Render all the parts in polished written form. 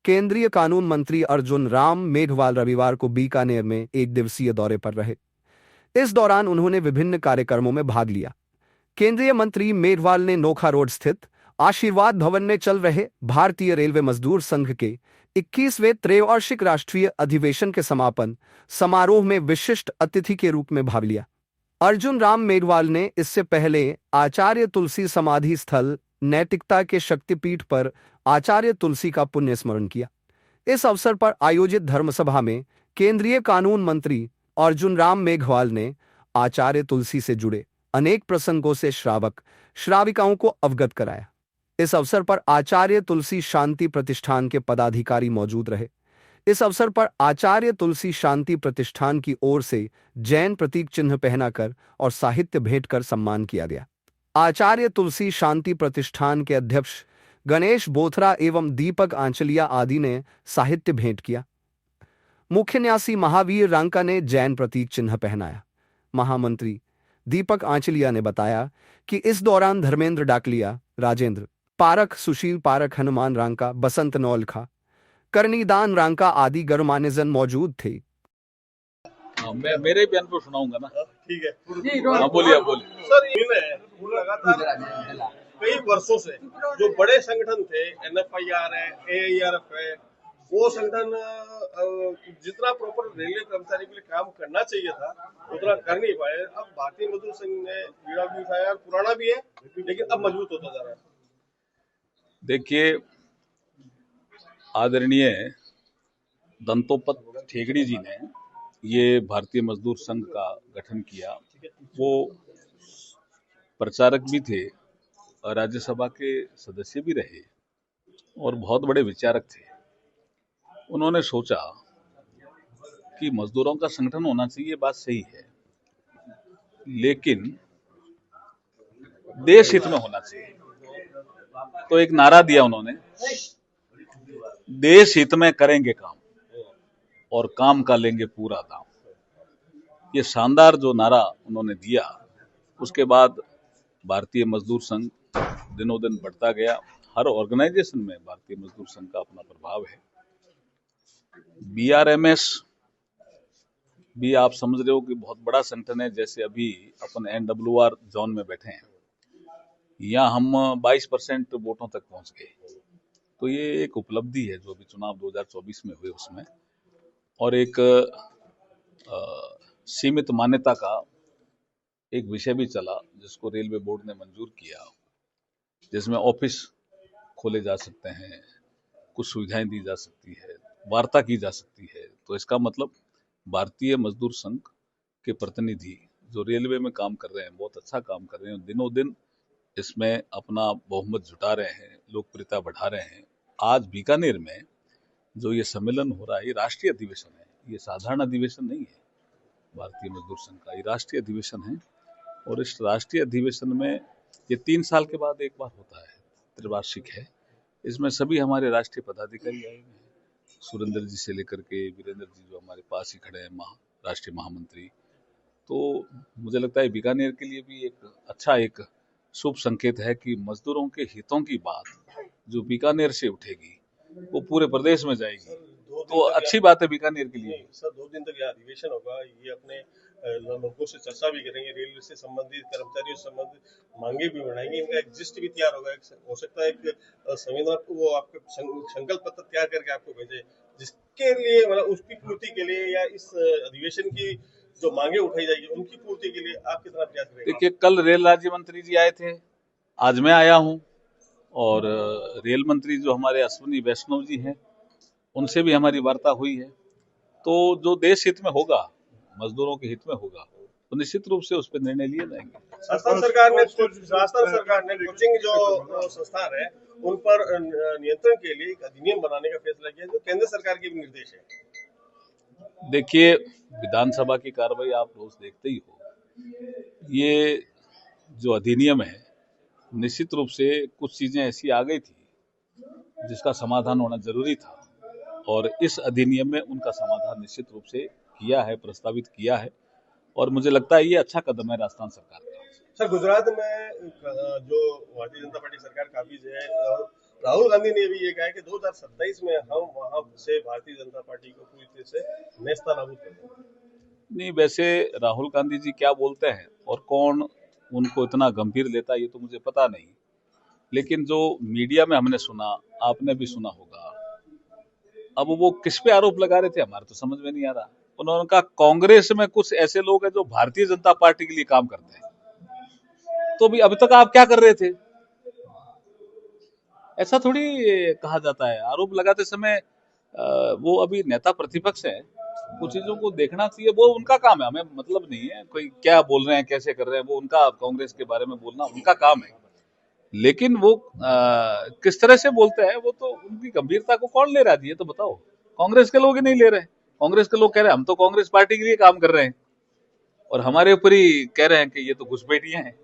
केंद्रीय कानून मंत्री अर्जुन राम मेघवाल रविवार को बीकानेर में एक दिवसीय दौरे पर रहे। इस दौरान उन्होंने विभिन्न कार्यक्रमों में भाग लिया। केंद्रीय मंत्री मेघवाल ने नोखा रोड स्थित आशीर्वाद भवन में चल रहे भारतीय रेलवे मजदूर संघ के 21वें त्रैवार्षिक राष्ट्रीय अधिवेशन के समापन समारोह में विशिष्ट अतिथि के रूप में भाग लिया। अर्जुन राम मेघवाल ने इससे पहले आचार्य तुलसी समाधि स्थल नैतिकता के शक्तिपीठ पर आचार्य तुलसी का पुण्य स्मरण किया। इस अवसर पर आयोजित धर्मसभा में केंद्रीय कानून मंत्री अर्जुन राम मेघवाल ने आचार्य तुलसी से जुड़े अनेक प्रसंगों से श्रावक श्राविकाओं को अवगत कराया। इस अवसर पर आचार्य तुलसी शांति प्रतिष्ठान के पदाधिकारी मौजूद रहे। इस अवसर पर आचार्य तुलसी शांति प्रतिष्ठान की ओर से जैन प्रतीक चिन्ह पहनाकर और साहित्य भेंट कर सम्मान किया गया। आचार्य तुलसी शांति प्रतिष्ठान के अध्यक्ष गणेश बोथरा एवं दीपक आंचलिया आदि ने साहित्य भेंट किया। मुख्य न्यासी महावीर रांका ने जैन प्रतीक चिन्ह पहनाया। महामंत्री दीपक आंचलिया ने बताया कि इस दौरान धर्मेंद्र डाकलिया, राजेंद्र पारख, सुशील पारख, हनुमान रांका, बसंत नौलखा, करनीदान रांका आदि गणमान्यजन मौजूद थे। मैं मेरे बयान पर सुनाऊंगा ना। ठीक है। बोलिए। सर, ये लगातार कई वर्षों से जो बड़े संगठन थे, NFIR है, AIRF है, वो संगठन जितना प्रॉपर रेलवे कर्मचारी के लिए काम करना चाहिए था उतना कर नहीं पाए। अब भारतीय मजदूर संघ ने बीड़ा भी उठाया, पुराना भी है लेकिन अब मजबूत होता जा रहा है। देखिए, आदरणीय दंतोपंत ठेकड़ी जी ने ये भारतीय मजदूर संघ का गठन किया। वो प्रचारक भी थे, राज्यसभा के सदस्य भी रहे और बहुत बड़े विचारक थे। उन्होंने सोचा कि मजदूरों का संगठन होना चाहिए, बात सही है, लेकिन देश हित में होना चाहिए। तो एक नारा दिया उन्होंने, देश हित में करेंगे काम और काम का लेंगे पूरा दाम। ये शानदार जो नारा उन्होंने दिया, उसके बाद भारतीय मजदूर संघ दिनों दिन बढ़ता गया। हर ऑर्गेनाइजेशन में भारतीय मजदूर संघ का अपना प्रभाव है। BRMS भी आप समझ रहे हो कि बहुत बड़ा संगठन है। जैसे अभी अपन NWR जोन में बैठे हैं, यहाँ हम 22% वोटों तक पहुंच गए। तो ये एक उपलब्धि है जो अभी चुनाव 2024 में हुए उसमें। और एक सीमित मान्यता का एक विषय भी चला जिसको रेलवे बोर्ड ने मंजूर किया, जिसमें ऑफिस खोले जा सकते हैं, कुछ सुविधाएं दी जा सकती है, वार्ता की जा सकती है। तो इसका मतलब भारतीय मजदूर संघ के प्रतिनिधि जो रेलवे में काम कर रहे हैं, बहुत अच्छा काम कर रहे हैं, दिनों दिन इसमें अपना बहुमत जुटा रहे हैं, लोकप्रियता बढ़ा रहे हैं। आज बीकानेर में जो ये सम्मेलन हो रहा है, ये राष्ट्रीय अधिवेशन है, ये साधारण अधिवेशन नहीं है भारतीय मजदूर संघ का, ये राष्ट्रीय अधिवेशन है। और इस राष्ट्रीय अधिवेशन में ये 3 साल के बाद एक बार होता है, त्रिवार्षिक है। इसमें सभी हमारे राष्ट्रीय पदाधिकारी आए हुए हैं, सुरेंद्र जी से लेकर के वीरेंद्र जी जो हमारे पास ही खड़े हैं, राष्ट्रीय महामंत्री। तो मुझे लगता है बीकानेर के लिए भी एक अच्छा एक शुभ संकेत है कि मजदूरों के हितों की बात जो बीकानेर से उठेगी वो पूरे प्रदेश में जाएगी। तो अच्छी बात है बीकानेर के लिए। सर, 2 दिन तक यह अधिवेशन होगा, ये अपने लोगों से चर्चा भी करेंगे, रेलवे से संबंधित, कर्मचारियों से संबंधित मांगे भी बढ़ाएंगे, इनका एग्जिस्ट भी तैयार होगा। हो सकता है एक संविधान वो आपके संकल्प पत्र तैयार करके आपको भेजे, जिसके लिए मतलब उसकी पूर्ति के लिए या इस अधिवेशन की जो मांगे उठाई जाएगी उनकी पूर्ति के लिए आप कितना प्रयास करेंगे? देखिए, कल रेल राज्य मंत्री जी आए थे, आज मैं आया हूँ, और रेल मंत्री जो हमारे अश्विनी वैष्णव जी हैं, उनसे भी हमारी वार्ता हुई है। तो जो देश हित में होगा, मजदूरों के हित में होगा, तो निश्चित रूप से उस पर निर्णय लिए जाएंगे। राजस्थान सरकार ने कोचिंग जो संस्थान है उन पर नियंत्रण के लिए एक अधिनियम बनाने का फैसला किया, जो केंद्र सरकार के भी निर्देश है। देखिए, विधानसभा की कार्रवाई आप रोज देखते ही हो। ये जो अधिनियम है, निश्चित रूप से कुछ चीजें ऐसी आ गई थी जिसका समाधान होना जरूरी था, और इस अधिनियम में उनका समाधान निश्चित रूप से किया है, प्रस्तावित किया है। और मुझे लगता है ये अच्छा कदम है राजस्थान सरकार का। सर, गुजरात में जो भारतीय जनता पार्टी सरकार काबिज है और राहुल गांधी ने भी ये कहा है कि 2027 में हम वहां से भारतीय जनता पार्टी को पूरी तरह से नेस्तनाबूद कर देंगे। नहीं, वैसे राहुल गांधी जी क्या बोलते हैं और कौन उनको इतना गंभीर लेता है ये तो मुझे पता नहीं, लेकिन जो मीडिया में हमने सुना, आपने भी सुना होगा, अब वो किस पे आरोप लगा रहे थे हमारे तो समझ में नहीं आ रहा। उन्होंने कहा कांग्रेस में कुछ ऐसे लोग हैं जो भारतीय जनता पार्टी के लिए काम करते हैं, तो भी अभी तक आप क्या कर रहे थे? ऐसा थोड़ी कहा जाता है। आरोप लगाते समय वो अभी नेता प्रतिपक्ष है, कुछ चीजों को देखना चाहिए, वो उनका काम है, हमें मतलब नहीं है कोई क्या बोल रहे हैं कैसे कर रहे हैं, वो उनका कांग्रेस के बारे में बोलना उनका काम है। लेकिन वो किस तरह से बोलते हैं वो तो उनकी गंभीरता को कौन ले रहा है ये तो बताओ। कांग्रेस के लोग ही नहीं ले रहे हैं। कांग्रेस के लोग कह रहे हैं हम तो कांग्रेस पार्टी के लिए काम कर रहे हैं, और हमारे ऊपर ही कह रहे हैं कि ये तो घुसपैठियां हैं।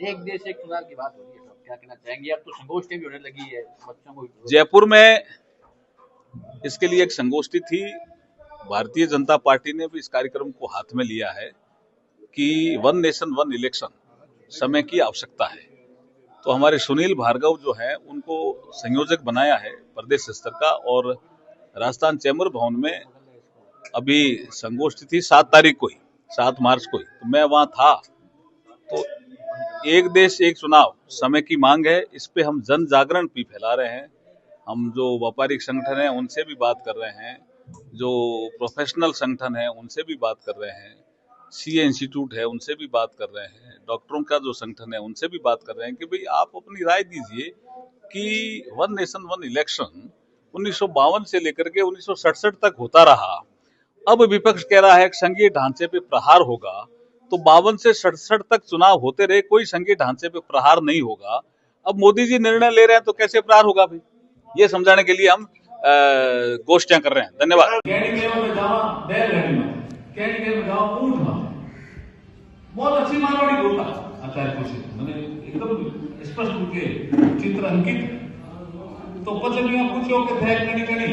एक देश एक चुनाव की बात हो रही है, सब क्या कहना चाहेंगे? अब तो संगोष्ठी भी होने लगी है बच्चों को। जयपुर में इसके लिए एक संगोष्ठी थी, भारतीय जनता पार्टी ने भी इस कार्यक्रम को हाथ में लिया है कि वन नेशन वन इलेक्शन समय की आवश्यकता है। तो हमारे सुनील भार्गव जो है उनको संयोजक बनाया है प्रदेश स्तर का, और राजस्थान चैम्बर भवन में अभी संगोष्ठी थी 7 तारीख को ही, 7 मार्च को ही, तो मैं वहां था। तो एक देश एक चुनाव समय की मांग है, इस पे हम जन जागरण भी फैला रहे हैं। हम जो व्यापारिक संगठन है उनसे भी बात कर रहे हैं, जो प्रोफेशनल संगठन है उनसे भी बात कर रहे हैं, सीए इंस्टीट्यूट है उनसे भी बात कर रहे हैं, डॉक्टरों का जो संगठन है उनसे भी बात कर रहे हैं कि भाई आप अपनी राय दीजिए कि वन नेशन वन इलेक्शन 1952 से लेकर के 1967 तक होता रहा। अब विपक्ष कह रहा है कि संघीय ढांचे पे प्रहार होगा, तो 52 से 67 तक चुनाव होते रहे, कोई संघीय ढांचे पे प्रहार नहीं होगा। अब मोदी जी निर्णय ले रहे हैं तो कैसे प्रहार होगा भाई, ये समझाने के लिए हम गोष्ठियां कर रहे हैं। धन्यवाद। बैलगाड़ी में ऊंट में बहुत अच्छी मारवाड़ी बोलता आचार्य कुछ मैंने एकदम स्पष्ट रूप के चित्र अंकित। तो पचलियां पूछो कि बैलगाड़ी कड़ी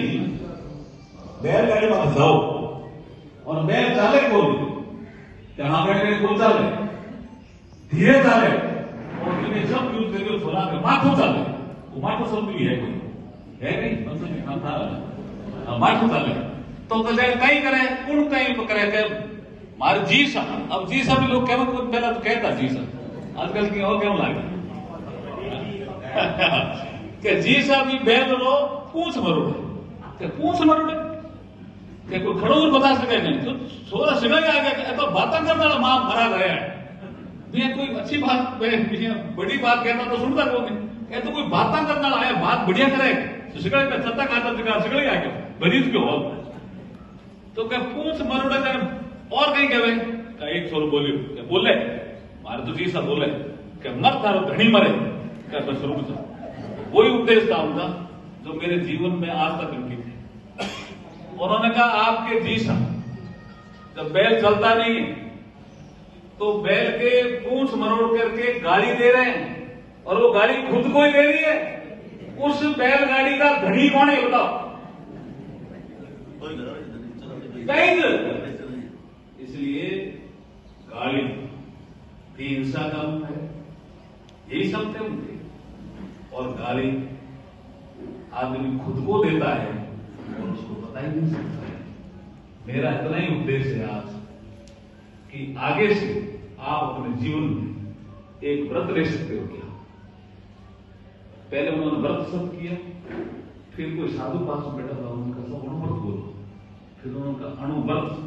बैलगाड़ी में जाओ और बैल चाले बोल जहां बैठे बोल चाले धीरे चाले और तुम्हें सब यूज करके छोड़ा के माथो चाले, वो माथो सब भी है कोई है नहीं मतलब था माथो चाले तो कई करे कौन कई करे के मारे जी सा। अब जी सा भी लोग कहते कुछ पहला तो कहता जी सा, आजकल की और क्यों लागे कि जी सा भी बैल रो पूछ मरोड़े के पूछ मरोड़े के कोई खड़ो बता सके नहीं तो सोरा सिगा आ गया तो बातें करने वाला मां मरा गया है। ये कोई अच्छी बात बड़ी बात कहता तो सुनता कौन नहीं, ये तो कोई बातें करने वाला है, बात बढ़िया करे तो सिगड़े का सत्ता खाता दिखा सिगड़े आ गया बरीज क्यों हो तो क्या पूछ मरोड़े कर और कहीं कहे एक छोरो बोलियो बोले मारे तो जी सा बोले कि मत थारो धनी मरे क्या बस रुक जा। वही उपदेश था उनका जो मेरे जीवन में आज तक अंकित है। उन्होंने कहा आपके जी सा जब बैल चलता नहीं तो बैल के पूंछ मरोड़ करके गाड़ी दे रहे हैं और वो गाड़ी खुद को ही ले रही है, उस बैलगाड़ी का धनी कौन है बताओ? इसलिए गाड़ी भी हिंसा का रूप है, यही सब थे उनके। और गाली आदमी खुद को देता है और उसको बता ही नहीं सकता है। मेरा इतना ही उद्देश्य है आज कि आगे से आप अपने जीवन में एक व्रत ले सकते हो क्या। पहले उन्होंने व्रत शब्द किया, फिर कोई साधु पास में बैठा था उनका सब अणुव्रत बोलो, फिर उनका अणुव्रत